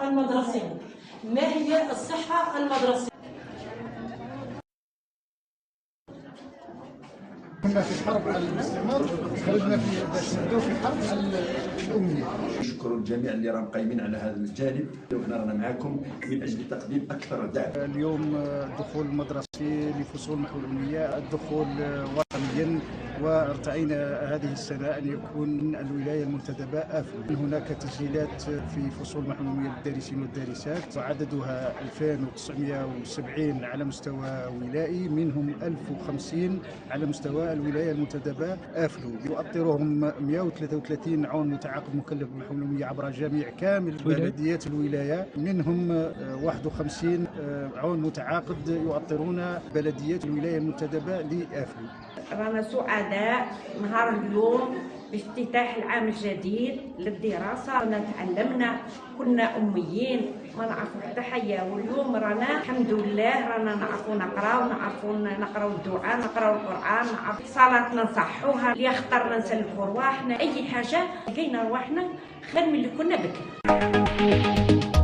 المدرسية. ما هي الصحة المدرسية؟ كنا في حرب على الاستعمار، خرجنا باش نبداو في حرب على الأمية. نشكر الجميع اللي راهم قايمين على هذا الجانب، وحنا رانا معكم من اجل تقديم اكثر دعم. اليوم الدخول المدرسي لفصول محو الأمية، الدخول وطنيا، وارتعينا هذه السنة أن يكون الولاية المنتدبة آفل. هناك تسجيلات في فصول محو الأمية للدارسين والدارسات، وعددها 2970 على مستوى ولائي، منهم 1050 على مستوى الولاية المنتدبة آفلو. يؤطرهم 133 عون متعاقد مكلف بمحو الأمية عبر جميع كامل بلديات الولاية، منهم 51 عون متعاقد يؤطرون بلديات الولاية المنتدبة لآفلو. رانا سعداء نهار اليوم بافتتاح العام الجديد للدراسة. رانا تعلمنا، كنا أميين ما نعرفوا حتى حاجة، واليوم رانا الحمد لله رانا نعرفوا نقراو الدعاء، نقراو القرآن، نعرف صلاتنا نصحوها، اللي اخترنا نسلفوا رواحنا، أي حاجة لقينا رواحنا خير من اللي كنا بكري.